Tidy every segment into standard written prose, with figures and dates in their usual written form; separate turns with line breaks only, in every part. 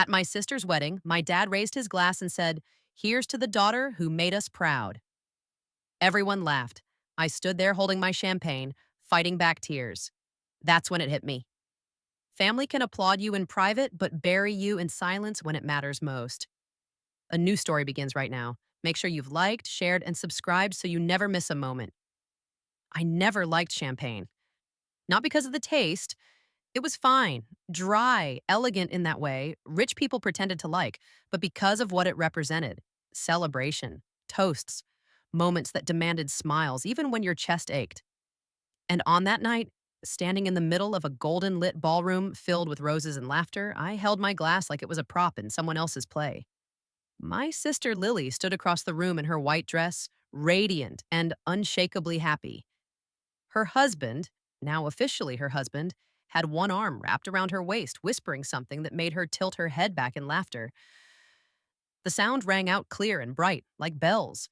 At my sister's wedding, my dad raised his glass and said, "Here's to the daughter who made us proud." Everyone laughed. I stood there holding my champagne, fighting back tears. That's when it hit me. Family can applaud you in private, but bury you in silence when it matters most. A new story begins right now. Make sure you've liked, shared, and subscribed so you never miss a moment. I never liked champagne. Not because of the taste. It was fine, dry, elegant in that way, rich people pretended to like, but because of what it represented celebration, toasts, moments that demanded smiles, even when your chest ached. And on that night, standing in the middle of a golden lit ballroom filled with roses and laughter, I held my glass like it was a prop in someone else's play. My sister Lily stood across the room in her white dress, radiant and unshakably happy. Her husband, now officially her husband, had one arm wrapped around her waist, whispering something that made her tilt her head back in laughter. The sound rang out clear and bright, like bells,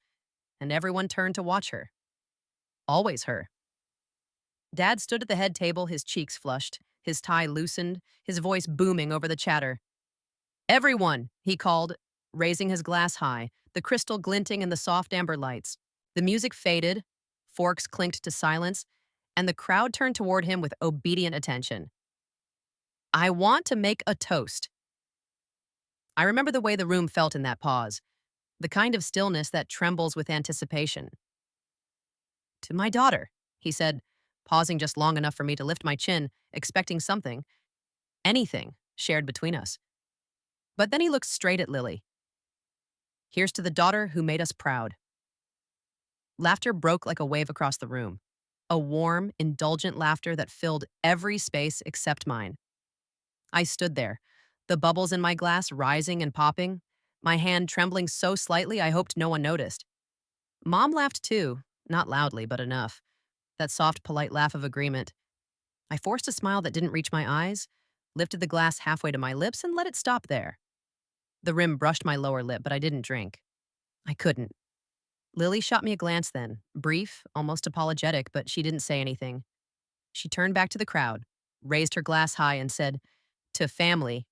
and everyone turned to watch her. Always her. Dad stood at the head table, his cheeks flushed, his tie loosened, his voice booming over the chatter. "Everyone," he called, raising his glass high, the crystal glinting in the soft amber lights. The music faded, forks clinked to silence, and the crowd turned toward him with obedient attention. "I want to make a toast." I remember the way the room felt in that pause, the kind of stillness that trembles with anticipation. "To my daughter," he said, pausing just long enough for me to lift my chin, expecting something, anything, shared between us. But then he looked straight at Lily. "Here's to the daughter who made us proud." Laughter broke like a wave across the room, a warm, indulgent laughter that filled every space except mine. I stood there, the bubbles in my glass rising and popping, my hand trembling so slightly I hoped no one noticed. Mom laughed too, not loudly, but enough. That soft, polite laugh of agreement. I forced a smile that didn't reach my eyes, lifted the glass halfway to my lips, and let it stop there. The rim brushed my lower lip, but I didn't drink. I couldn't. Lily shot me a glance then, brief, almost apologetic, but she didn't say anything. She turned back to the crowd, raised her glass high, and said, "To family."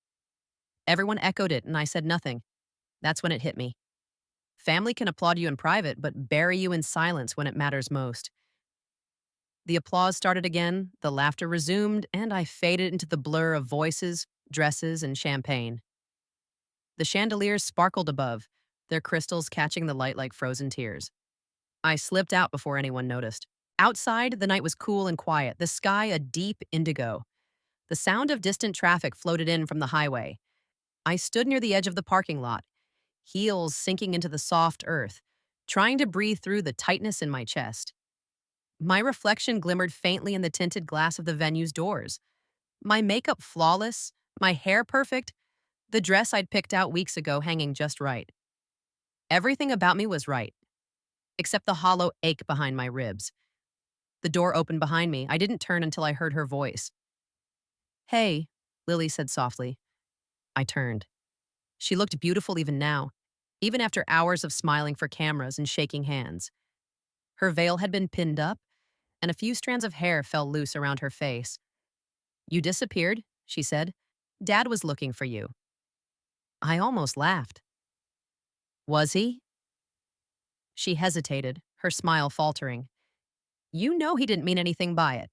Everyone echoed it, and I said nothing. That's when it hit me. Family can applaud you in private, but bury you in silence when it matters most. The applause started again, the laughter resumed, and I faded into the blur of voices, dresses, and champagne. The chandeliers sparkled above, their crystals catching the light like frozen tears. I slipped out before anyone noticed. Outside, the night was cool and quiet, the sky a deep indigo. The sound of distant traffic floated in from the highway. I stood near the edge of the parking lot, heels sinking into the soft earth, trying to breathe through the tightness in my chest. My reflection glimmered faintly in the tinted glass of the venue's doors. My makeup flawless, my hair perfect, the dress I'd picked out weeks ago hanging just right. Everything about me was right, except the hollow ache behind my ribs. The door opened behind me. I didn't turn until I heard her voice. "Hey," Lily said softly. I turned. She looked beautiful even now, even after hours of smiling for cameras and shaking hands. Her veil had been pinned up, and a few strands of hair fell loose around her face. "You disappeared," she said. "Dad was looking for you." I almost laughed. "Was he?" She hesitated, her smile faltering. "You know he didn't mean anything by it."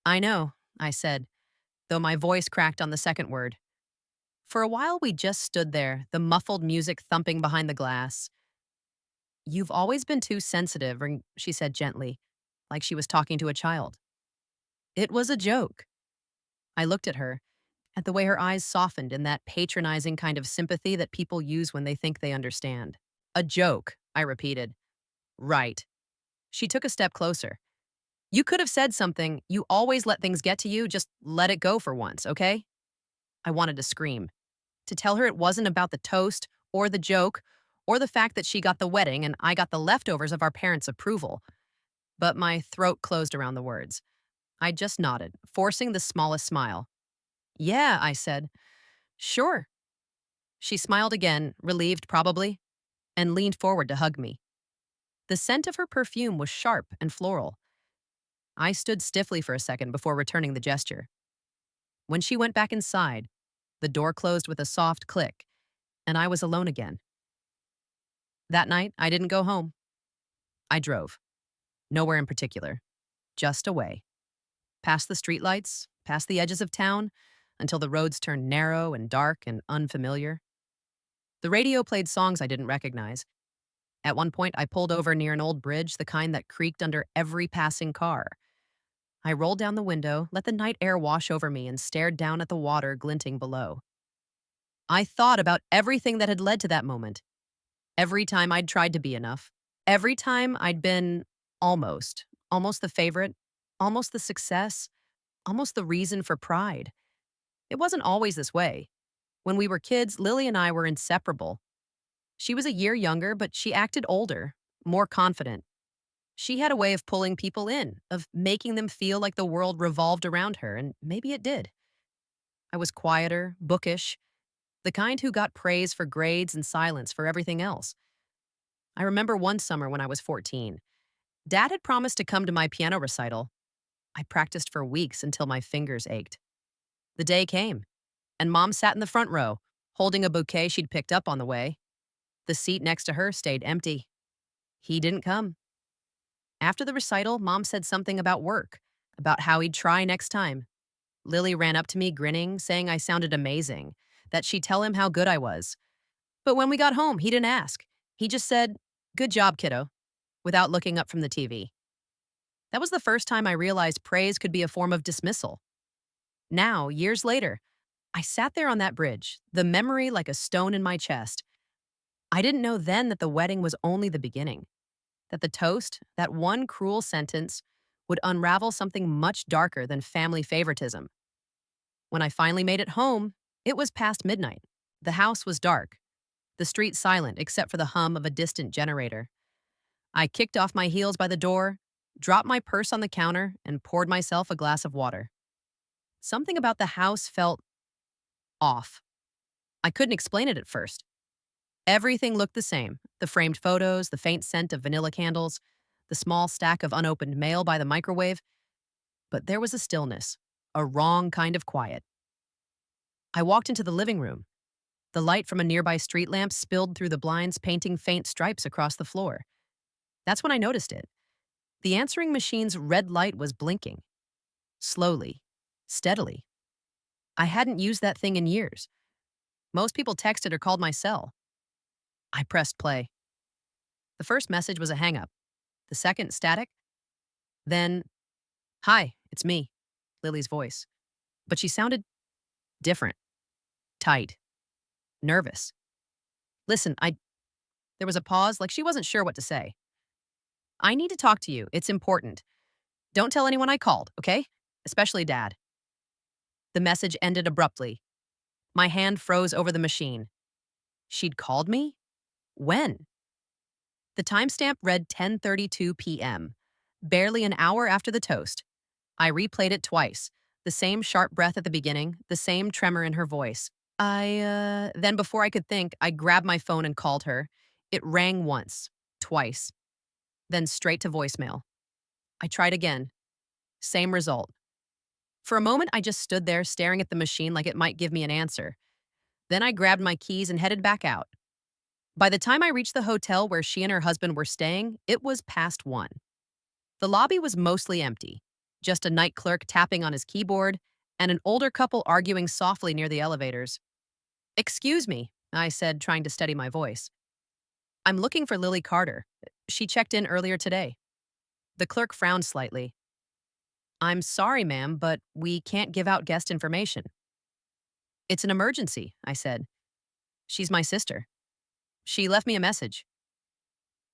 "I know," I said, though my voice cracked on the second word. For a while, we just stood there, the muffled music thumping behind the glass. "You've always been too sensitive," she said gently, like she was talking to a child. It was a joke. I looked at her, at the way her eyes softened in that patronizing kind of sympathy that people use when they think they understand. "A joke," I repeated. "Right." She took a step closer. "You could have said something. You always let things get to you. Just let it go for once, okay?" I wanted to scream, to tell her it wasn't about the toast or the joke or the fact that she got the wedding and I got the leftovers of our parents' approval. But my throat closed around the words. I just nodded, forcing the smallest smile. "Yeah," I said. "Sure." She smiled again, relieved probably, and leaned forward to hug me. The scent of her perfume was sharp and floral. I stood stiffly for a second before returning the gesture. When she went back inside, The door closed with a soft click, and I was alone again. That night, I didn't go home. I drove. Nowhere in particular. Just away. Past the streetlights, past the edges of town, until the roads turned narrow and dark and unfamiliar. The radio played songs I didn't recognize. At one point, I pulled over near an old bridge, the kind that creaked under every passing car. I rolled down the window, let the night air wash over me, and stared down at the water glinting below. I thought about everything that had led to that moment. Every time I'd tried to be enough. Every time I'd been almost the favorite, almost the success, almost the reason for pride. It wasn't always this way. When we were kids, Lily and I were inseparable. She was a year younger, but she acted older, more confident. She had a way of pulling people in, of making them feel like the world revolved around her, and maybe it did. I was quieter, bookish, the kind who got praise for grades and silence for everything else. I remember one summer when I was 14. Dad had promised to come to my piano recital. I practiced for weeks until my fingers ached. The day came, and Mom sat in the front row, holding a bouquet she'd picked up on the way. The seat next to her stayed empty. He didn't come. After the recital, Mom said something about work, about how he'd try next time. Lily ran up to me grinning, saying I sounded amazing, that she'd tell him how good I was. But when we got home, he didn't ask. He just said, "Good job, kiddo," without looking up from the TV. That was the first time I realized praise could be a form of dismissal. Now, years later, I sat there on that bridge, the memory like a stone in my chest. I didn't know then that the wedding was only the beginning, that the toast, that one cruel sentence, would unravel something much darker than family favoritism. When I finally made it home, it was past midnight. The house was dark, the street silent except for the hum of a distant generator. I kicked off my heels by the door, dropped my purse on the counter, and poured myself a glass of water. Something about the house felt off. I couldn't explain it at first. Everything looked the same: the framed photos, the faint scent of vanilla candles, the small stack of unopened mail by the microwave. But there was a stillness, a wrong kind of quiet. I walked into the living room. The light from a nearby street lamp spilled through the blinds, painting faint stripes across the floor. That's when I noticed it. The answering machine's red light was blinking. Slowly, steadily. I hadn't used that thing in years. Most people texted or called my cell. I pressed play. The first message was a hang-up. The second, static. Then, "Hi, it's me," Lily's voice. But she sounded different, tight, nervous. "Listen, There was a pause, like she wasn't sure what to say. "I need to talk to you. It's important. Don't tell anyone I called, okay? Especially Dad." The message ended abruptly. My hand froze over the machine. She'd called me? When? The timestamp read 10:32 p.m., barely an hour after the toast. I replayed it twice, the same sharp breath at the beginning, the same tremor in her voice. Then before I could think, I grabbed my phone and called her. It rang once, twice, then straight to voicemail. I tried again. Same result. For a moment, I just stood there staring at the machine like it might give me an answer. Then I grabbed my keys and headed back out. By the time I reached the hotel where she and her husband were staying, it was past 1. The lobby was mostly empty, just a night clerk tapping on his keyboard and an older couple arguing softly near the elevators. "Excuse me," I said, trying to steady my voice. "I'm looking for Lily Carter. She checked in earlier today." The clerk frowned slightly. "I'm sorry, ma'am, but we can't give out guest information." "It's an emergency," I said. "She's my sister. She left me a message."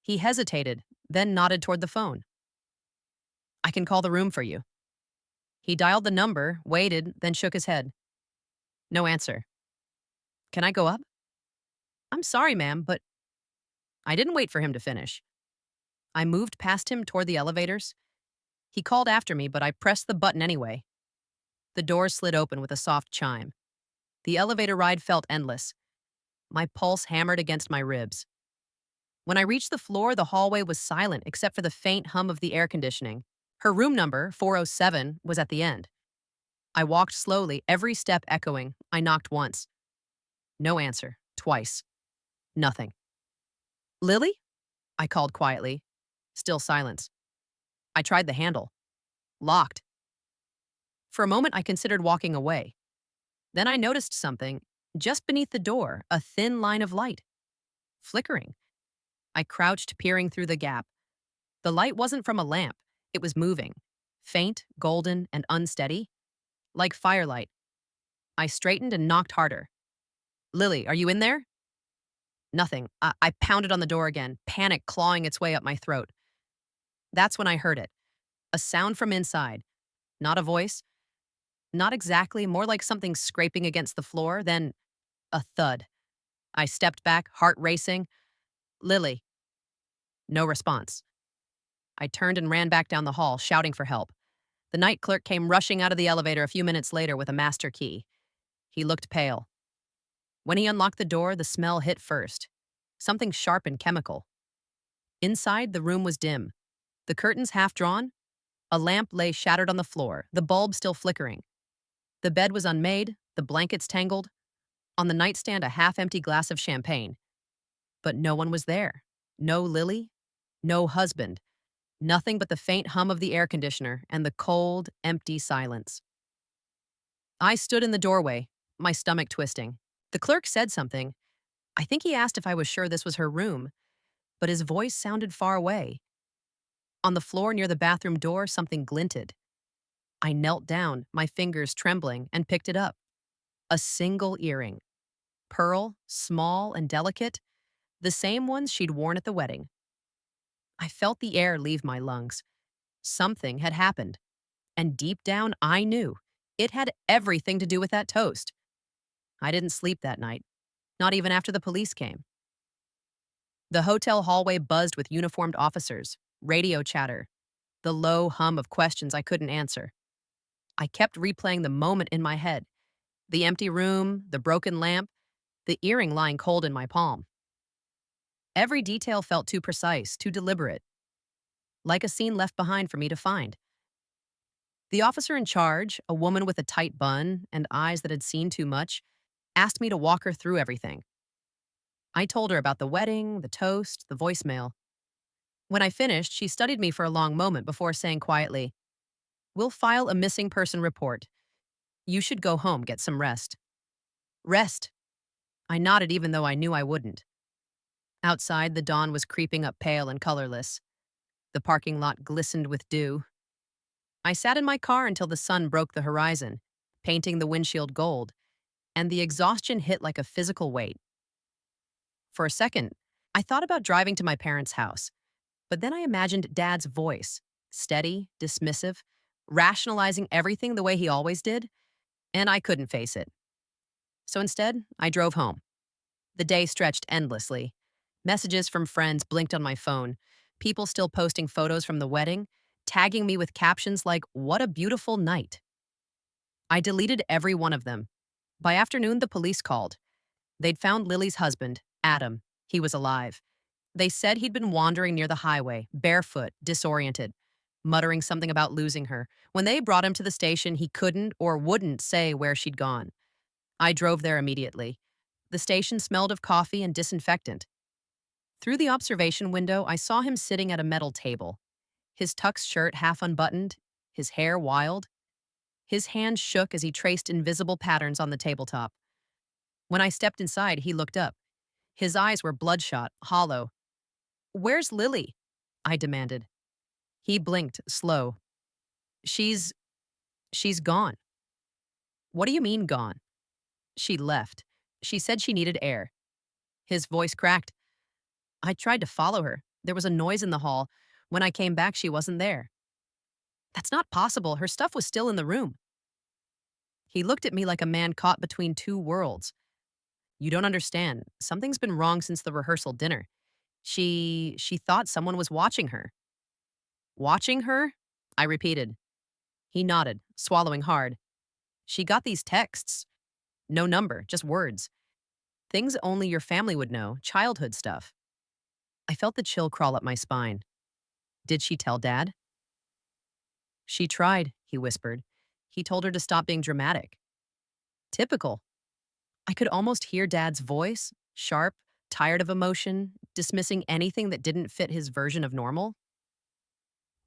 He hesitated, then nodded toward the phone. "I can call the room for you." He dialed the number, waited, then shook his head. No answer. "Can I go up?" "I'm sorry, ma'am, but—" I didn't wait for him to finish. I moved past him toward the elevators. He called after me, but I pressed the button anyway. The doors slid open with a soft chime. The elevator ride felt endless. My pulse hammered against my ribs. When I reached the floor, the hallway was silent except for the faint hum of the air conditioning. Her room number, 407, was at the end. I walked slowly, every step echoing. I knocked once. No answer. Twice. Nothing. Lily? I called quietly. Still silence. I tried the handle. Locked. For a moment, I considered walking away. Then I noticed something. Just beneath the door, a thin line of light. Flickering. I crouched, peering through the gap. The light wasn't from a lamp. It was moving. Faint, golden, and unsteady. Like firelight. I straightened and knocked harder. Lily, are you in there? Nothing. I pounded on the door again, panic clawing its way up my throat. That's when I heard it. A sound from inside. Not a voice. Not exactly, more like something scraping against the floor, then a thud. I stepped back, heart racing. Lily. No response. I turned and ran back down the hall, shouting for help. The night clerk came rushing out of the elevator a few minutes later with a master key. He looked pale. When he unlocked the door, the smell hit first. Something sharp and chemical. Inside, the room was dim. The curtains half drawn. A lamp lay shattered on the floor, the bulb still flickering. The bed was unmade, the blankets tangled. On the nightstand, a half-empty glass of champagne. But no one was there. No Lily, no husband. Nothing but the faint hum of the air conditioner and the cold, empty silence. I stood in the doorway, my stomach twisting. The clerk said something. I think he asked if I was sure this was her room, but his voice sounded far away. On the floor near the bathroom door, something glinted. I knelt down, my fingers trembling, and picked it up. A single earring. Pearl, small and delicate, the same ones she'd worn at the wedding. I felt the air leave my lungs. Something had happened. And deep down, I knew. It had everything to do with that toast. I didn't sleep that night, not even after the police came. The hotel hallway buzzed with uniformed officers, radio chatter, the low hum of questions I couldn't answer. I kept replaying the moment in my head. The empty room, the broken lamp, the earring lying cold in my palm. Every detail felt too precise, too deliberate, like a scene left behind for me to find. The officer in charge, a woman with a tight bun and eyes that had seen too much, asked me to walk her through everything. I told her about the wedding, the toast, the voicemail. When I finished, she studied me for a long moment before saying quietly, "We'll file a missing person report. You should go home, get some rest." Rest. I nodded even though I knew I wouldn't. Outside, the dawn was creeping up pale and colorless. The parking lot glistened with dew. I sat in my car until the sun broke the horizon, painting the windshield gold, and the exhaustion hit like a physical weight. For a second, I thought about driving to my parents' house, but then I imagined Dad's voice, steady, dismissive, rationalizing everything the way he always did, and I couldn't face it. So instead, I drove home. The day stretched endlessly. Messages from friends blinked on my phone, people still posting photos from the wedding, tagging me with captions like, "What a beautiful night." I deleted every one of them. By afternoon, the police called. They'd found Lily's husband, Adam. He was alive. They said he'd been wandering near the highway, barefoot, disoriented, muttering something about losing her. When they brought him to the station, he couldn't or wouldn't say where she'd gone. I drove there immediately. The station smelled of coffee and disinfectant. Through the observation window, I saw him sitting at a metal table, his tux shirt half unbuttoned, his hair wild. His hand shook as he traced invisible patterns on the tabletop. When I stepped inside, he looked up. His eyes were bloodshot, hollow. "Where's Lily?" I demanded. He blinked, slow. She's gone." "What do you mean gone?" "She left. She said she needed air." His voice cracked. "I tried to follow her. There was a noise in the hall. When I came back, she wasn't there." "That's not possible. Her stuff was still in the room." He looked at me like a man caught between two worlds. "You don't understand. Something's been wrong since the rehearsal dinner. She thought someone was watching her." "Watching her?" I repeated. He nodded, swallowing hard. "She got these texts. No number, just words. Things only your family would know, childhood stuff." I felt the chill crawl up my spine. "Did she tell Dad?" "She tried," he whispered. He told her to stop being dramatic. Typical. I could almost hear Dad's voice, sharp, tired of emotion, dismissing anything that didn't fit his version of normal.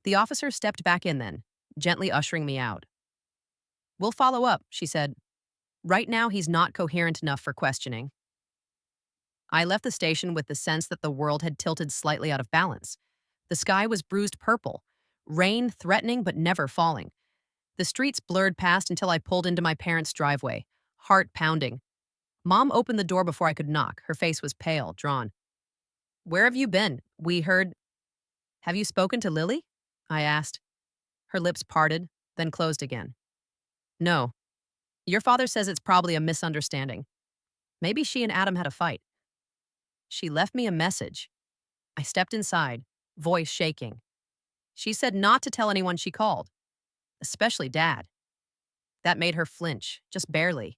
The officer stepped back in then, gently ushering me out. "We'll follow up," she said. "Right now, he's not coherent enough for questioning." I left the station with the sense that the world had tilted slightly out of balance. The sky was bruised purple, rain threatening but never falling. The streets blurred past until I pulled into my parents' driveway, heart pounding. Mom opened the door before I could knock. Her face was pale, drawn. "Where have you been? We heard—" "Have you spoken to Lily?" I asked. Her lips parted, then closed again. "No. Your father says it's probably a misunderstanding. Maybe she and Adam had a fight. She left me a message." I stepped inside, voice shaking. She said not to tell anyone she called, especially Dad. That made her flinch, just barely.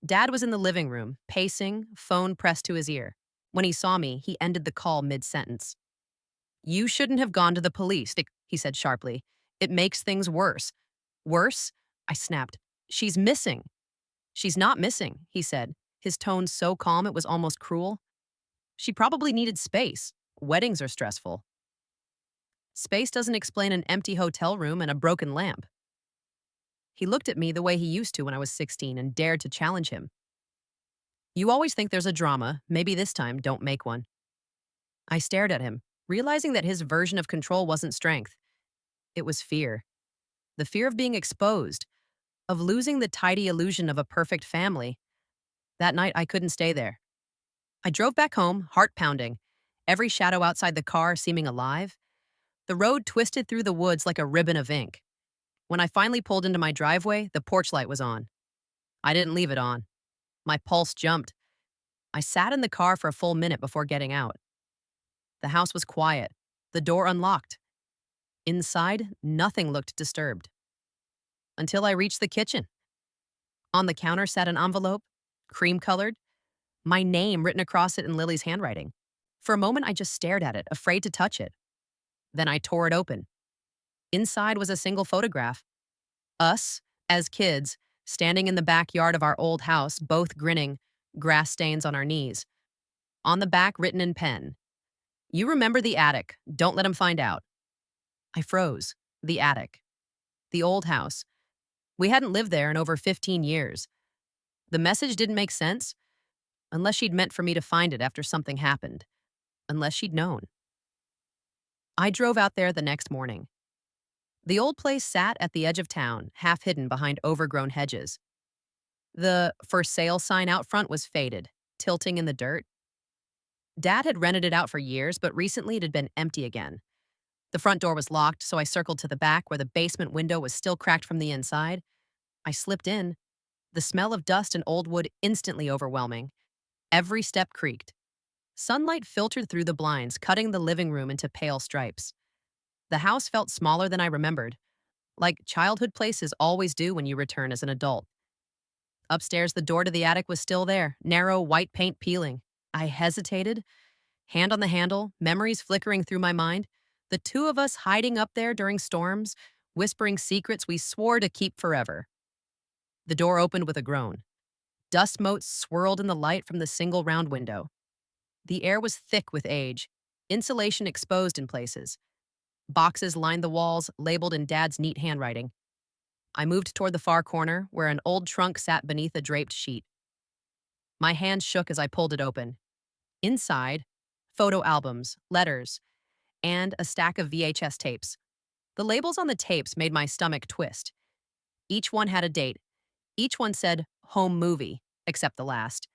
Dad was in the living room, pacing, phone pressed to his ear. When he saw me, he ended the call mid-sentence. "You shouldn't have gone to the police," he said sharply. "It makes things worse." "Worse?" I snapped. "She's missing." "She's not missing," he said, his tone so calm it was almost cruel. "She probably needed space. Weddings are stressful." "Space doesn't explain an empty hotel room and a broken lamp." He looked at me the way he used to when I was 16 and dared to challenge him. "You always think there's a drama. Maybe this time don't make one." I stared at him, realizing that his version of control wasn't strength. It was fear. The fear of being exposed, of losing the tidy illusion of a perfect family. That night, I couldn't stay there. I drove back home, heart pounding, every shadow outside the car seeming alive. The road twisted through the woods like a ribbon of ink. When I finally pulled into my driveway, the porch light was on. I didn't leave it on. My pulse jumped. I sat in the car for a full minute before getting out. The house was quiet, the door unlocked. Inside, nothing looked disturbed. Until I reached the kitchen. On the counter sat an envelope, cream-colored, my name written across it in Lily's handwriting. For a moment, I just stared at it, afraid to touch it. Then I tore it open. Inside was a single photograph. Us, as kids, standing in the backyard of our old house, both grinning, grass stains on our knees. On the back, written in pen, "You remember the attic. Don't let him find out." I froze. The attic. The old house. We hadn't lived there in over 15 years. The message didn't make sense, unless she'd meant for me to find it after something happened. Unless she'd known. I drove out there the next morning. The old place sat at the edge of town, half hidden behind overgrown hedges. The "for sale" sign out front was faded, tilting in the dirt. Dad had rented it out for years, but recently it had been empty again. The front door was locked, so I circled to the back where the basement window was still cracked from the inside. I slipped in. The smell of dust and old wood instantly overwhelming. Every step creaked. Sunlight filtered through the blinds, cutting the living room into pale stripes. The house felt smaller than I remembered, like childhood places always do when you return as an adult. Upstairs, the door to the attic was still there, narrow white paint peeling. I hesitated, hand on the handle, memories flickering through my mind. The two of us hiding up there during storms, whispering secrets we swore to keep forever. The door opened with a groan. Dust motes swirled in the light from the single round window. The air was thick with age, insulation exposed in places. Boxes lined the walls, labeled in Dad's neat handwriting. I moved toward the far corner, where an old trunk sat beneath a draped sheet. My hand shook as I pulled it open. Inside, photo albums, letters, and a stack of VHS tapes. The labels on the tapes made my stomach twist. Each one had a date. Each one said home movie, except the last.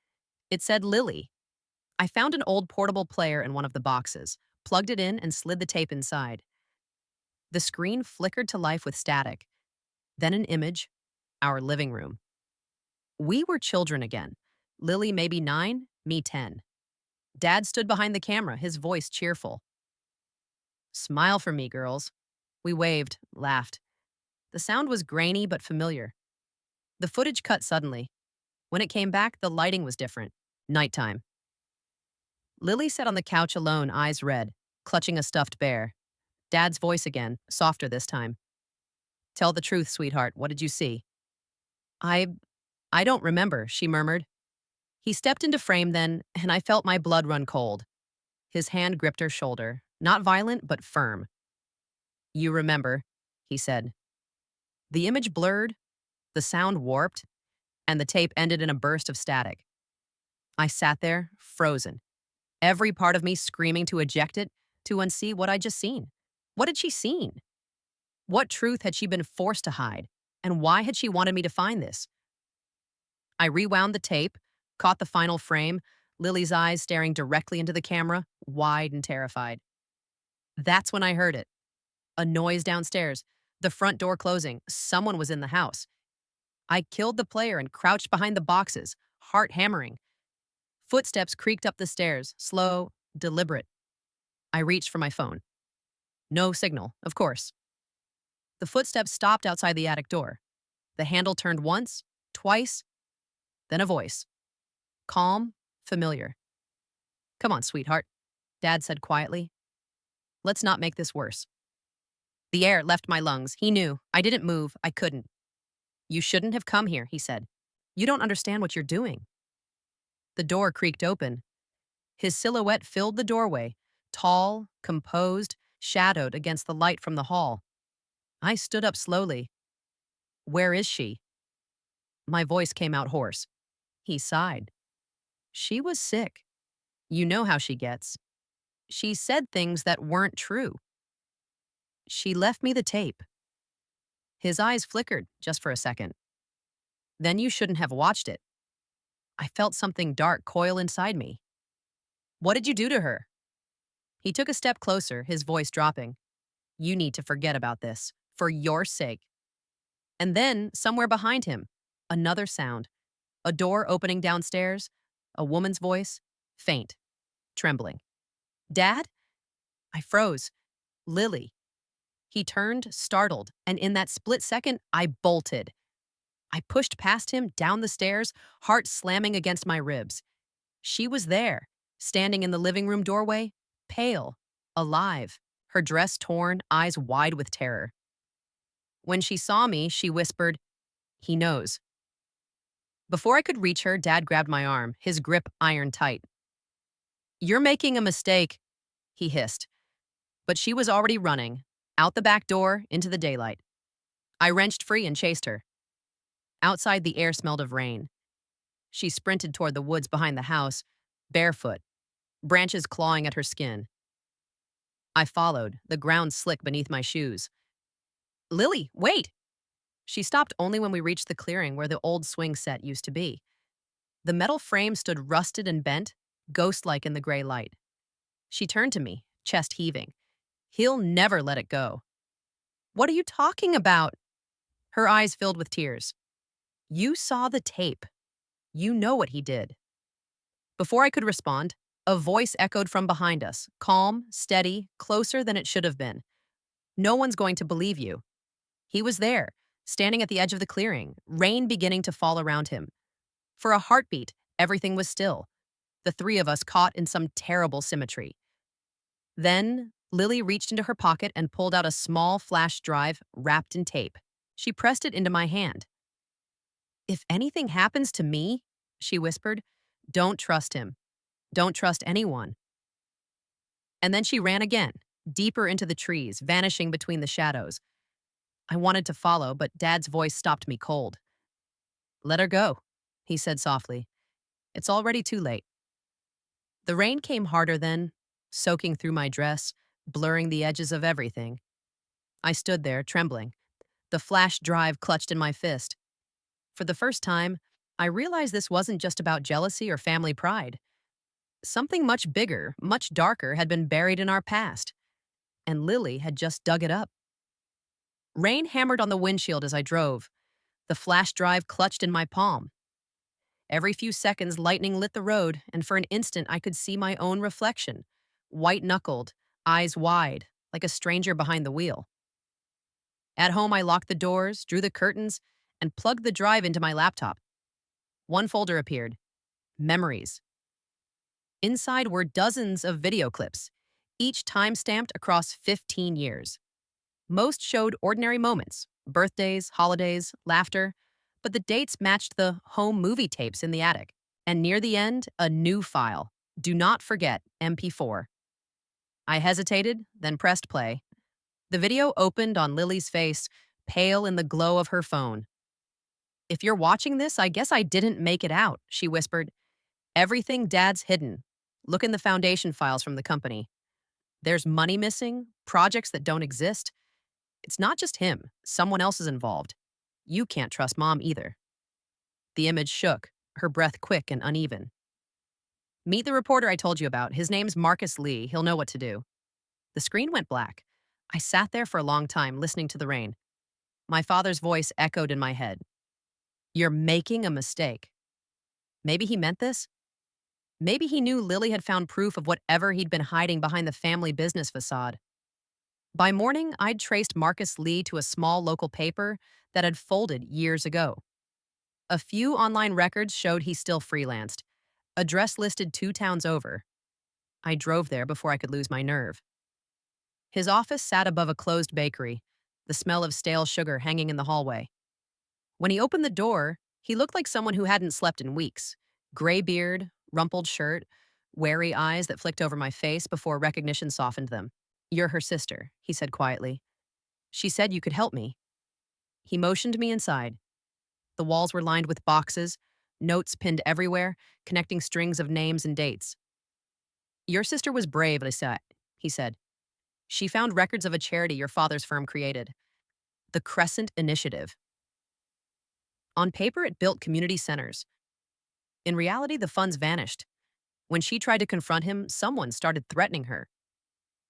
It said Lily. I found an old portable player in one of the boxes, plugged it in, and slid the tape inside. The screen flickered to life with static. Then an image, our living room. We were children again. Lily maybe 9, me 10. Dad stood behind the camera, his voice cheerful. "Smile for me, girls." We waved, laughed. The sound was grainy but familiar. The footage cut suddenly. When it came back, the lighting was different. Nighttime. Lily sat on the couch alone, eyes red, clutching a stuffed bear. Dad's voice again, softer this time. Tell the truth, sweetheart. What did you see? I I don't remember, she murmured. He stepped into frame then, and I felt my blood run cold. His hand gripped her shoulder, not violent, but firm. You remember, he said. The image blurred, the sound warped, and the tape ended in a burst of static. I sat there, frozen, every part of me screaming to eject it, to unsee what I'd just seen. What had she seen? What truth had she been forced to hide? And why had she wanted me to find this? I rewound the tape, caught the final frame, Lily's eyes staring directly into the camera, wide and terrified. That's when I heard it. A noise downstairs, the front door closing. Someone was in the house. I killed the player and crouched behind the boxes, heart hammering. Footsteps creaked up the stairs, slow, deliberate. I reached for my phone. No signal, of course. The footsteps stopped outside the attic door. The handle turned once, twice, then a voice. Calm, familiar. Come on, sweetheart, Dad said quietly. Let's not make this worse. The air left my lungs. He knew. I didn't move. I couldn't. You shouldn't have come here, he said. You don't understand what you're doing. The door creaked open. His silhouette filled the doorway, tall, composed, shadowed against the light from the hall. I stood up slowly. Where is she? My voice came out hoarse. He sighed. She was sick. You know how she gets. She said things that weren't true. She left me the tape. His eyes flickered just for a second. Then you shouldn't have watched it. I felt something dark coil inside me. What did you do to her? He took a step closer, his voice dropping. You need to forget about this, for your sake. And then, somewhere behind him, another sound. A door opening downstairs, a woman's voice, faint, trembling. Dad? I froze. Lily. He turned, startled, and in that split second, I bolted. I pushed past him, down the stairs, heart slamming against my ribs. She was there, standing in the living room doorway, pale, alive, her dress torn, eyes wide with terror. When she saw me, she whispered, He knows. Before I could reach her, Dad grabbed my arm, his grip iron tight. You're making a mistake, he hissed. But she was already running, out the back door, into the daylight. I wrenched free and chased her. Outside, the air smelled of rain. She sprinted toward the woods behind the house, barefoot, branches clawing at her skin. I followed, the ground slick beneath my shoes. Lily, wait! She stopped only when we reached the clearing where the old swing set used to be. The metal frame stood rusted and bent, ghost-like in the gray light. She turned to me, chest heaving. He'll never let it go. What are you talking about? Her eyes filled with tears. You saw the tape. You know what he did. Before I could respond, a voice echoed from behind us, calm, steady, closer than it should have been. No one's going to believe you. He was there, standing at the edge of the clearing, rain beginning to fall around him. For a heartbeat, everything was still, the three of us caught in some terrible symmetry. Then, Lily reached into her pocket and pulled out a small flash drive wrapped in tape. She pressed it into my hand. If anything happens to me, she whispered, don't trust him. Don't trust anyone. And then she ran again, deeper into the trees, vanishing between the shadows. I wanted to follow, but Dad's voice stopped me cold. Let her go, he said softly. It's already too late. The rain came harder then, soaking through my dress, blurring the edges of everything. I stood there, trembling, the flash drive clutched in my fist. For the first time, I realized this wasn't just about jealousy or family pride. Something much bigger, much darker had been buried in our past, and Lily had just dug it up. Rain hammered on the windshield as I drove. The flash drive clutched in my palm. Every few seconds, lightning lit the road, and for an instant I could see my own reflection, white-knuckled, eyes wide, like a stranger behind the wheel. At home, I locked the doors, drew the curtains, and plugged the drive into my laptop. One folder appeared. Memories. Inside were dozens of video clips, each time-stamped across 15 years. Most showed ordinary moments, Birthdays, holidays, laughter. But the dates matched the home movie tapes in the attic. And near the end, a new file. Do not forget MP4. I hesitated, then pressed play. The video opened on Lily's face, pale in the glow of her phone. If you're watching this, I guess I didn't make it out, she whispered. Everything Dad's hidden. Look in the foundation files from the company. There's money missing, projects that don't exist. It's not just him, someone else is involved. You can't trust Mom either. The image shook, her breath quick and uneven. Meet the reporter I told you about. His name's Marcus Lee. He'll know what to do. The screen went black. I sat there for a long time, listening to the rain. My father's voice echoed in my head. You're making a mistake. Maybe he meant this? Maybe he knew Lily had found proof of whatever he'd been hiding behind the family business facade. By morning, I'd traced Marcus Lee to a small local paper that had folded years ago. A few online records showed he still freelanced. Address listed 2 towns over. I drove there before I could lose my nerve. His office sat above a closed bakery, the smell of stale sugar hanging in the hallway. When he opened the door, he looked like someone who hadn't slept in weeks. Gray beard, rumpled shirt, wary eyes that flicked over my face before recognition softened them. You're her sister, he said quietly. She said you could help me. He motioned me inside. The walls were lined with boxes, notes pinned everywhere, connecting strings of names and dates. Your sister was brave, Lisa, he said. She found records of a charity your father's firm created, the Crescent Initiative. On paper, it built community centers. In reality, the funds vanished. When she tried to confront him, someone started threatening her.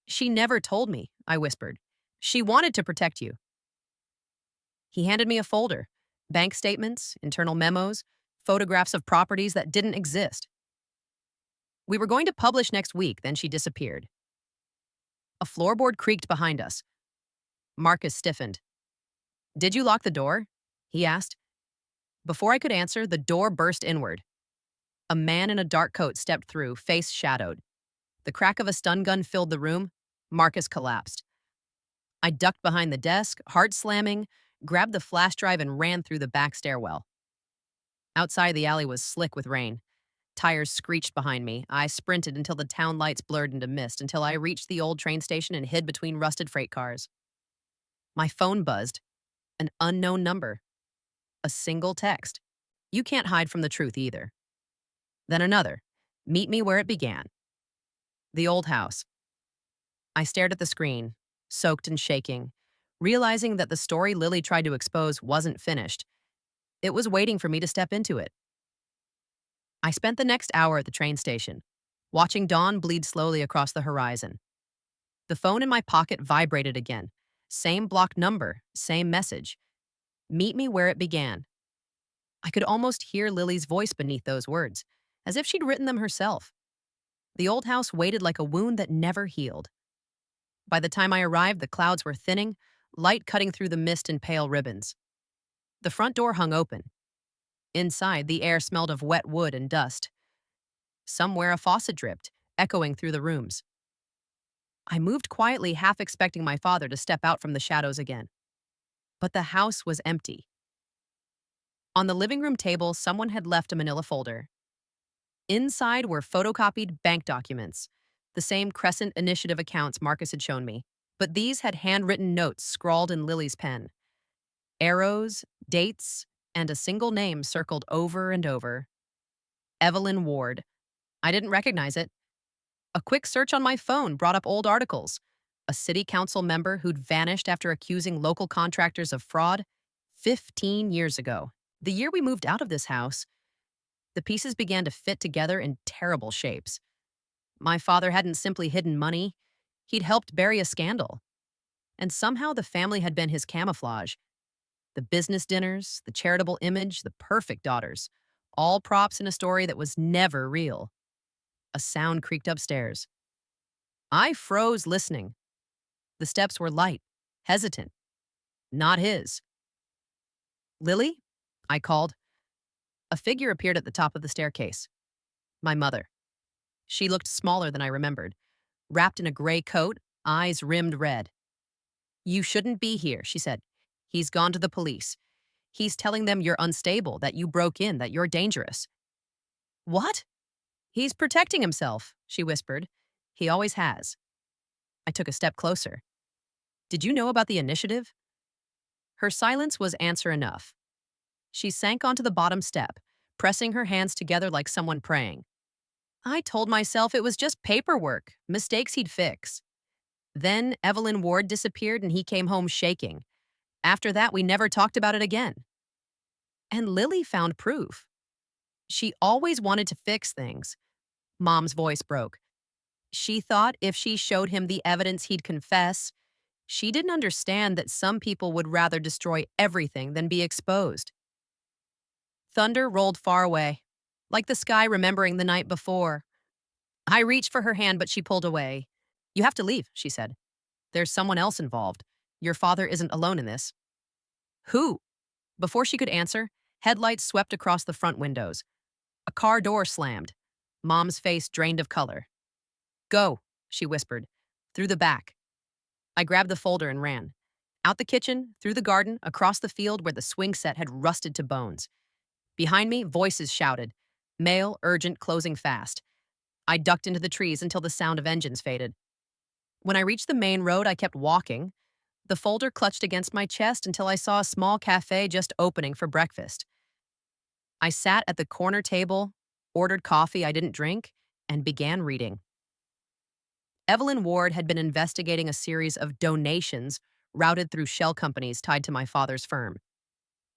She never told me, I whispered. She wanted to protect you. He handed me a folder, bank statements, internal memos, photographs of properties that didn't exist. We were going to publish next week, then she disappeared. A floorboard creaked behind us. Marcus stiffened. Did you lock the door? He asked. Before I could answer, the door burst inward. A man in a dark coat stepped through, face shadowed. The crack of a stun gun filled the room. Marcus collapsed. I ducked behind the desk, heart slamming, grabbed the flash drive and ran through the back stairwell. Outside, the alley was slick with rain. Tires screeched behind me. I sprinted until the town lights blurred into mist, until I reached the old train station and hid between rusted freight cars. My phone buzzed. An unknown number. A single text. You can't hide from the truth either. Then another. Meet me where it began. The old house. I stared at the screen, soaked and shaking, realizing that the story Lily tried to expose wasn't finished. It was waiting for me to step into it. I spent the next hour at the train station, watching dawn bleed slowly across the horizon. The phone in my pocket vibrated again. Same blocked number, same message. Meet me where it began. I could almost hear Lily's voice beneath those words, as if she'd written them herself. The old house waited like a wound that never healed. By the time I arrived, the clouds were thinning, light cutting through the mist in pale ribbons. The front door hung open. Inside, the air smelled of wet wood and dust. Somewhere a faucet dripped, echoing through the rooms. I moved quietly, half expecting my father to step out from the shadows again. But the house was empty. On the living room table, someone had left a manila folder. Inside were photocopied bank documents, the same Crescent Initiative accounts Marcus had shown me, but these had handwritten notes scrawled in Lily's pen. Arrows, dates, and a single name circled over and over. Evelyn Ward. I didn't recognize it. A quick search on my phone brought up old articles. A city council member who'd vanished after accusing local contractors of fraud 15 years ago. The year we moved out of this house, the pieces began to fit together in terrible shapes. My father hadn't simply hidden money. He'd helped bury a scandal. And somehow the family had been his camouflage. The business dinners, the charitable image, the perfect daughters. All props in a story that was never real. A sound creaked upstairs. I froze listening. The steps were light, hesitant. Not his. Lily? I called. A figure appeared at the top of the staircase. My mother. She looked smaller than I remembered, wrapped in a gray coat, eyes rimmed red. You shouldn't be here, she said. He's gone to the police. He's telling them you're unstable, that you broke in, that you're dangerous. What? He's protecting himself, she whispered. He always has. I took a step closer. Did you know about the initiative? Her silence was answer enough. She sank onto the bottom step, pressing her hands together like someone praying. I told myself it was just paperwork, mistakes he'd fix. Then Evelyn Ward disappeared and he came home shaking. After that, we never talked about it again. And Lily found proof. She always wanted to fix things. Mom's voice broke. She thought if she showed him the evidence he'd confess. She didn't understand that some people would rather destroy everything than be exposed. Thunder rolled far away, like the sky remembering the night before. I reached for her hand, but she pulled away. You have to leave, she said. There's someone else involved. Your father isn't alone in this. Who? Before she could answer, headlights swept across the front windows. A car door slammed. Mom's face drained of color. Go, she whispered, through the back. I grabbed the folder and ran. Out the kitchen, through the garden, across the field where the swing set had rusted to bones. Behind me, voices shouted. Mail, urgent, closing fast. I ducked into the trees until the sound of engines faded. When I reached the main road, I kept walking. The folder clutched against my chest until I saw a small cafe just opening for breakfast. I sat at the corner table, ordered coffee I didn't drink, and began reading. Evelyn Ward had been investigating a series of donations routed through shell companies tied to my father's firm.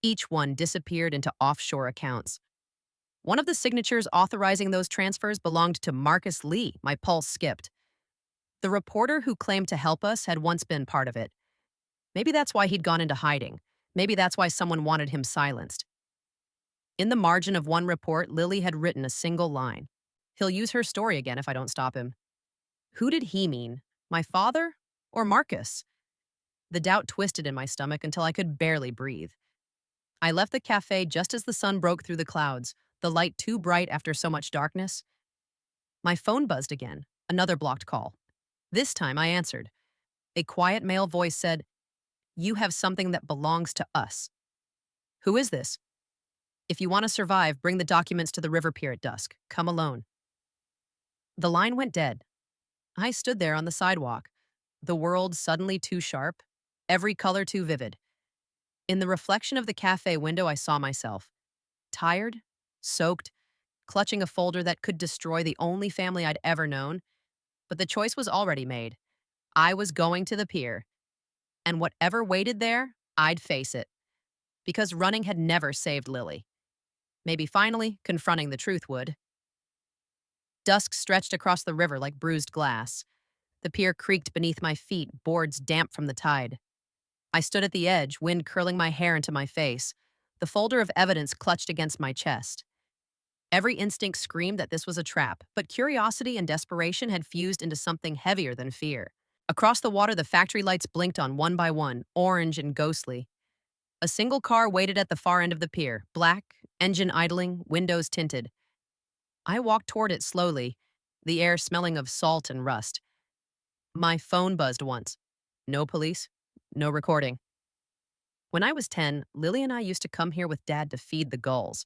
Each one disappeared into offshore accounts. One of the signatures authorizing those transfers belonged to Marcus Lee. My pulse skipped. The reporter who claimed to help us had once been part of it. Maybe that's why he'd gone into hiding. Maybe that's why someone wanted him silenced. In the margin of one report, Lily had written a single line. He'll use her story again if I don't stop him. Who did he mean? My father or Marcus? The doubt twisted in my stomach until I could barely breathe. I left the cafe just as the sun broke through the clouds, the light too bright after so much darkness. My phone buzzed again, another blocked call. This time I answered. A quiet male voice said, "You have something that belongs to us." Who is this? If you want to survive, bring the documents to the river pier at dusk. Come alone. The line went dead. I stood there on the sidewalk, the world suddenly too sharp, every color too vivid. In the reflection of the cafe window, I saw myself. Tired, soaked, clutching a folder that could destroy the only family I'd ever known. But the choice was already made. I was going to the pier. And whatever waited there, I'd face it. Because running had never saved Lily. Maybe finally, confronting the truth would. Dusk stretched across the river like bruised glass. The pier creaked beneath my feet, boards damp from the tide. I stood at the edge, wind curling my hair into my face, the folder of evidence clutched against my chest. Every instinct screamed that this was a trap, but curiosity and desperation had fused into something heavier than fear. Across the water, the factory lights blinked on one by one, orange and ghostly. A single car waited at the far end of the pier, black, engine idling, windows tinted. I walked toward it slowly, the air smelling of salt and rust. My phone buzzed once. No police, no recording. When I was 10, Lily and I used to come here with Dad to feed the gulls.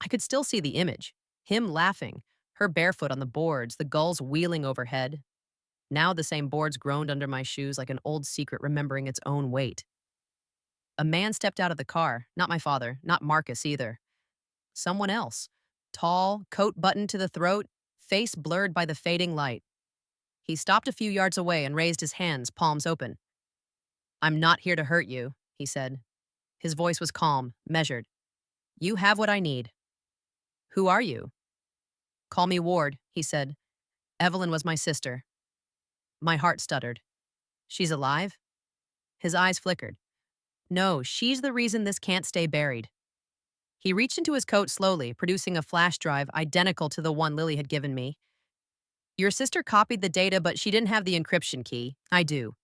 I could still see the image, him laughing, her barefoot on the boards, the gulls wheeling overhead. Now the same boards groaned under my shoes like an old secret remembering its own weight. A man stepped out of the car, not my father, not Marcus either. Someone else. Tall, coat buttoned to the throat, face blurred by the fading light. He stopped a few yards away and raised his hands, palms open. "I'm not here to hurt you," he said. His voice was calm, measured. "You have what I need." "Who are you?" "Call me Ward," he said. "Evelyn was my sister." My heart stuttered. "She's alive?" His eyes flickered. "No, she's the reason this can't stay buried." He reached into his coat slowly, producing a flash drive identical to the one Lily had given me. "Your sister copied the data, but she didn't have the encryption key. I do.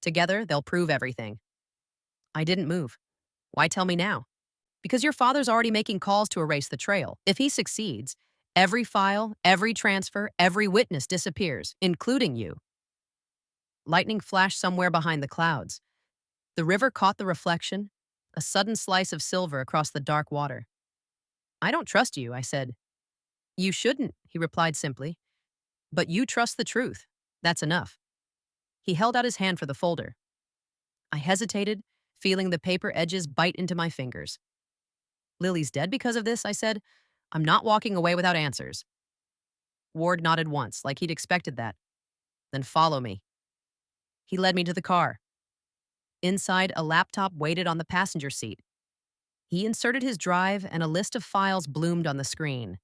Together, they'll prove everything." I didn't move. "Why tell me now?" "Because your father's already making calls to erase the trail. If he succeeds, every file, every transfer, every witness disappears, including you." Lightning flashed somewhere behind the clouds. The river caught the reflection, a sudden slice of silver across the dark water. I don't trust you, I said. You shouldn't, he replied simply. But you trust the truth. That's enough. He held out his hand for the folder. I hesitated, feeling the paper edges bite into my fingers. Lily's dead because of this, I said. I'm not walking away without answers. Ward nodded once, like he'd expected that. Then follow me. He led me to the car. Inside, a laptop waited on the passenger seat. He inserted his drive, and a list of files bloomed on the screen.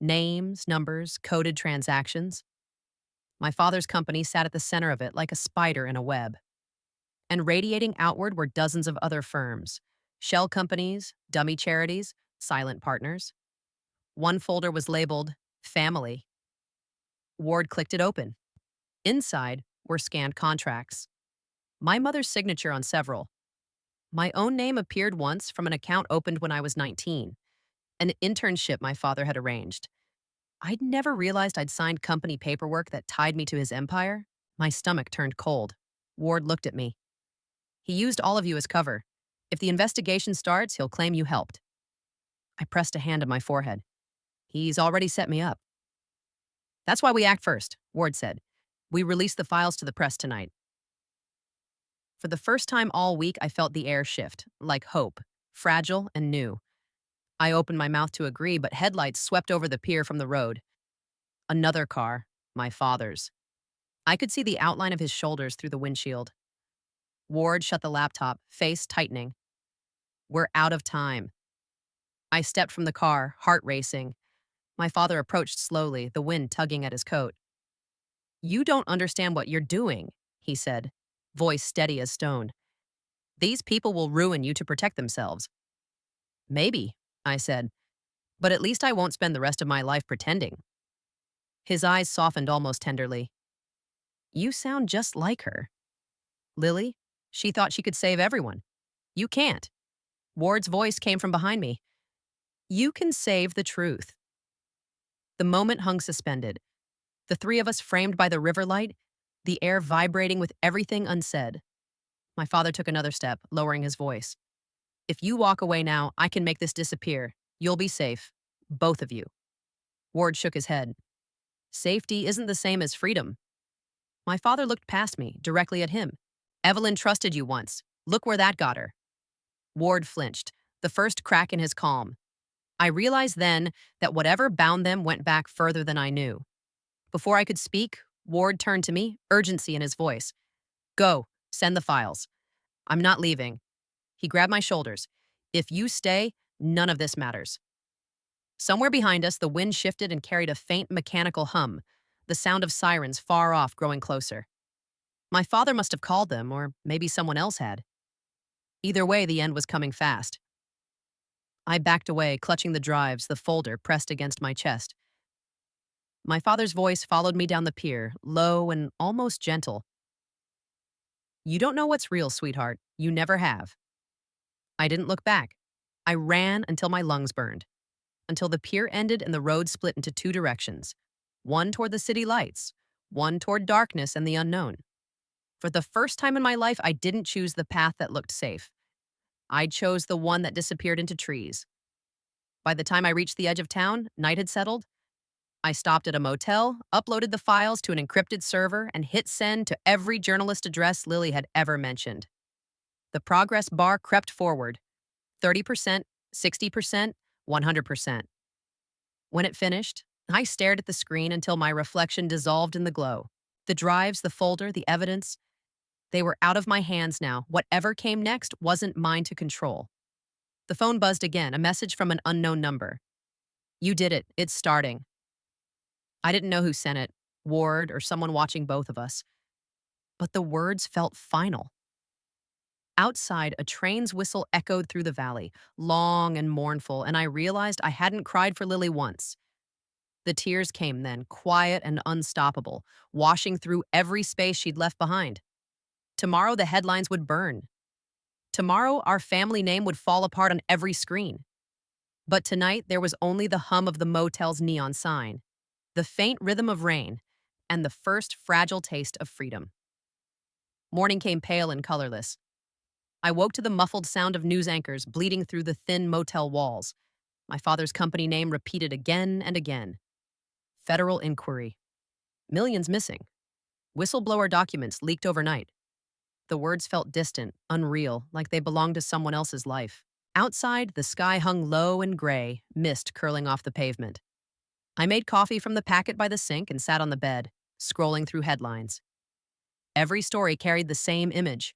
Names, numbers, coded transactions. My father's company sat at the center of it like a spider in a web. And radiating outward were dozens of other firms. Shell companies, dummy charities, silent partners. One folder was labeled Family. Ward clicked it open. Inside were scanned contracts. My mother's signature on several. My own name appeared once from an account opened when I was 19, an internship my father had arranged. I'd never realized I'd signed company paperwork that tied me to his empire. My stomach turned cold. Ward looked at me. He used all of you as cover. If the investigation starts, he'll claim you helped. I pressed a hand on my forehead. He's already set me up. That's why we act first, Ward said. We release the files to the press tonight. For the first time all week, I felt the air shift, like hope, fragile and new. I opened my mouth to agree, but headlights swept over the pier from the road. Another car, my father's. I could see the outline of his shoulders through the windshield. Ward shut the laptop, face tightening. We're out of time. I stepped from the car, heart racing. My father approached slowly, the wind tugging at his coat. You don't understand what you're doing, he said, voice steady as stone. These people will ruin you to protect themselves. Maybe, I said, but at least I won't spend the rest of my life pretending. His eyes softened almost tenderly. You sound just like her. Lily, she thought she could save everyone. You can't. Ward's voice came from behind me. You can save the truth. The moment hung suspended. The three of us framed by the river light, the air vibrating with everything unsaid. My father took another step, lowering his voice. If you walk away now, I can make this disappear. You'll be safe. Both of you. Ward shook his head. Safety isn't the same as freedom. My father looked past me, directly at him. Evelyn trusted you once. Look where that got her. Ward flinched, the first crack in his calm. I realized then that whatever bound them went back further than I knew. Before I could speak, Ward turned to me, urgency in his voice. Go, send the files. I'm not leaving. He grabbed my shoulders. If you stay, none of this matters. Somewhere behind us, the wind shifted and carried a faint mechanical hum, the sound of sirens far off growing closer. My father must have called them, or maybe someone else had. Either way, the end was coming fast. I backed away, clutching the drives, the folder pressed against my chest. My father's voice followed me down the pier, low and almost gentle. You don't know what's real, sweetheart. You never have. I didn't look back. I ran until my lungs burned, until the pier ended and the road split into two directions, one toward the city lights, one toward darkness and the unknown. For the first time in my life, I didn't choose the path that looked safe. I chose the one that disappeared into trees. By the time I reached the edge of town, night had settled. I stopped at a motel, uploaded the files to an encrypted server, and hit send to every journalist address Lily had ever mentioned. The progress bar crept forward, 30%, 60%, 100%. When it finished, I stared at the screen until my reflection dissolved in the glow. The drives, the folder, the evidence, they were out of my hands now. Whatever came next wasn't mine to control. The phone buzzed again, a message from an unknown number. You did it. It's starting. I didn't know who sent it, Ward or someone watching both of us. But the words felt final. Outside, a train's whistle echoed through the valley, long and mournful, and I realized I hadn't cried for Lily once. The tears came then, quiet and unstoppable, washing through every space she'd left behind. Tomorrow, the headlines would burn. Tomorrow, our family name would fall apart on every screen. But tonight, there was only the hum of the motel's neon sign, the faint rhythm of rain, and the first fragile taste of freedom. Morning came pale and colorless. I woke to the muffled sound of news anchors bleeding through the thin motel walls. My father's company name repeated again and again. Federal inquiry. Millions missing. Whistleblower documents leaked overnight. The words felt distant, unreal, like they belonged to someone else's life. Outside, the sky hung low and gray, mist curling off the pavement. I made coffee from the packet by the sink and sat on the bed, scrolling through headlines. Every story carried the same image.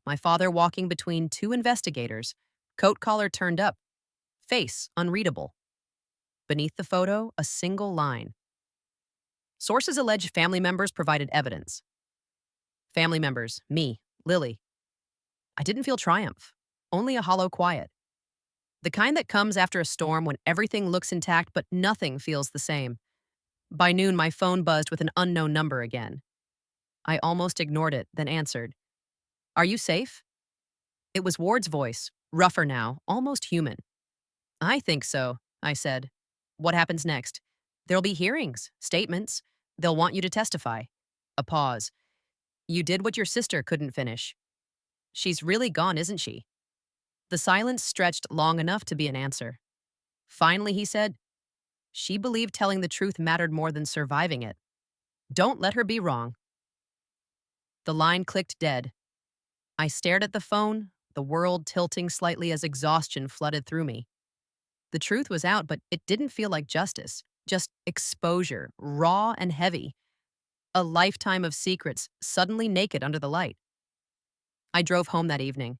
My father walking between two investigators, coat collar turned up, face unreadable. Beneath the photo, a single line. Sources allege family members provided evidence. Family members, me, Lily. I didn't feel triumph, only a hollow quiet. The kind that comes after a storm when everything looks intact but nothing feels the same. By noon, my phone buzzed with an unknown number again. I almost ignored it, then answered. Are you safe? It was Ward's voice, rougher now, almost human. I think so, I said. What happens next? There'll be hearings, statements. They'll want you to testify. A pause. You did what your sister couldn't finish. She's really gone, isn't she? The silence stretched long enough to be an answer. Finally, he said, she believed telling the truth mattered more than surviving it. Don't let her be wrong. The line clicked dead. I stared at the phone, the world tilting slightly as exhaustion flooded through me. The truth was out, but it didn't feel like justice, just exposure, raw and heavy. A lifetime of secrets, suddenly naked under the light. I drove home that evening.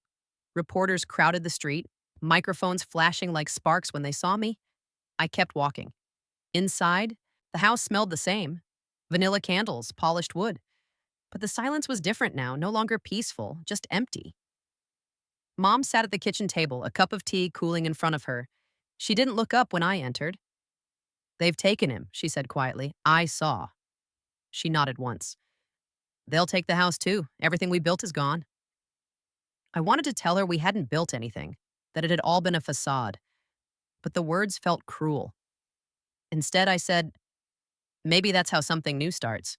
Reporters crowded the street, microphones flashing like sparks when they saw me. I kept walking. Inside, the house smelled the same. Vanilla candles, polished wood. But the silence was different now, no longer peaceful, just empty. Mom sat at the kitchen table, a cup of tea cooling in front of her. She didn't look up when I entered. They've taken him, she said quietly. I saw. She nodded once. They'll take the house too. Everything we built is gone. I wanted to tell her we hadn't built anything, that it had all been a facade. But the words felt cruel. Instead, I said, maybe that's how something new starts.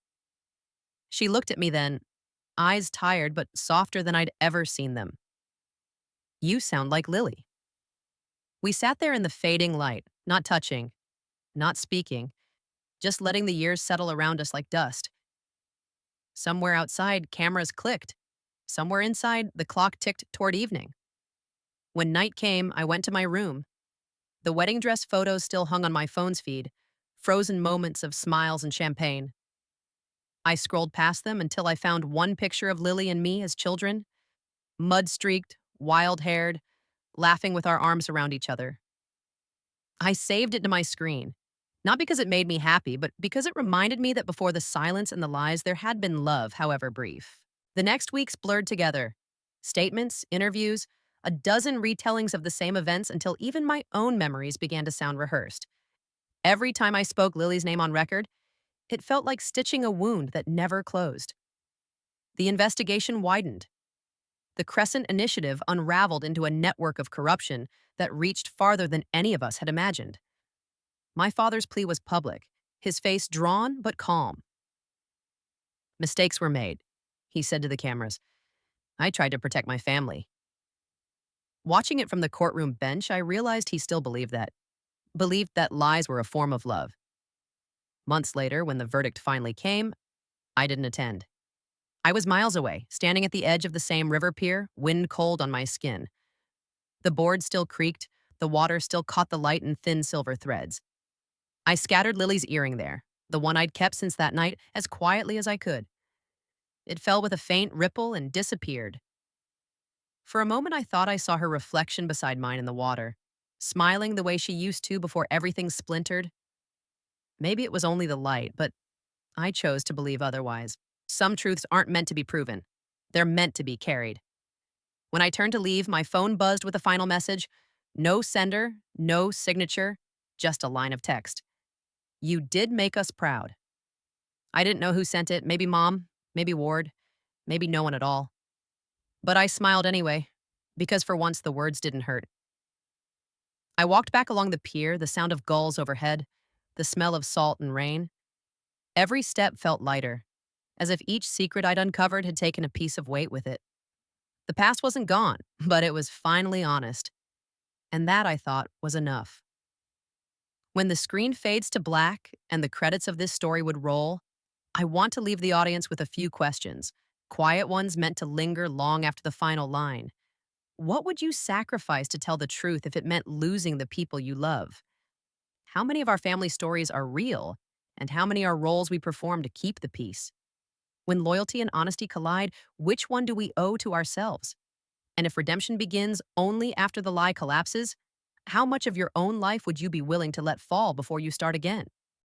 She looked at me then, eyes tired but softer than I'd ever seen them. You sound like Lily. We sat there in the fading light, not touching, not speaking, just letting the years settle around us like dust. Somewhere outside, cameras clicked. Somewhere inside, the clock ticked toward evening. When night came, I went to my room. The wedding dress photos still hung on my phone's feed, frozen moments of smiles and champagne. I scrolled past them until I found one picture of Lily and me as children, mud-streaked, wild-haired, laughing with our arms around each other. I saved it to my screen, not because it made me happy, but because it reminded me that before the silence and the lies, there had been love, however brief. The next weeks blurred together. Statements, interviews, a dozen retellings of the same events until even my own memories began to sound rehearsed. Every time I spoke Lily's name on record, it felt like stitching a wound that never closed. The investigation widened. The Crescent Initiative unraveled into a network of corruption that reached farther than any of us had imagined. My father's plea was public, his face drawn but calm. Mistakes were made, he said to the cameras. I tried to protect my family. Watching it from the courtroom bench, I realized he still believed that lies were a form of love. Months later, when the verdict finally came, I didn't attend. I was miles away, standing at the edge of the same river pier, wind cold on my skin. The board still creaked, the water still caught the light in thin silver threads. I scattered Lily's earring there, the one I'd kept since that night, as quietly as I could. It fell with a faint ripple and disappeared. For a moment, I thought I saw her reflection beside mine in the water, smiling the way she used to before everything splintered. Maybe it was only the light, but I chose to believe otherwise. Some truths aren't meant to be proven. They're meant to be carried. When I turned to leave, my phone buzzed with a final message. No sender, no signature, just a line of text. You did make us proud. I didn't know who sent it, maybe Mom, maybe Ward, maybe no one at all. But I smiled anyway, because for once the words didn't hurt. I walked back along the pier, the sound of gulls overhead, the smell of salt and rain. Every step felt lighter, as if each secret I'd uncovered had taken a piece of weight with it. The past wasn't gone, but it was finally honest. And that, I thought, was enough. When the screen fades to black and the credits of this story would roll, I want to leave the audience with a few questions, quiet ones meant to linger long after the final line. What would you sacrifice to tell the truth if it meant losing the people you love? How many of our family stories are real, and how many are roles we perform to keep the peace? When loyalty and honesty collide, which one do we owe to ourselves? And if redemption begins only after the lie collapses, how much of your own life would you be willing to let fall before you start again?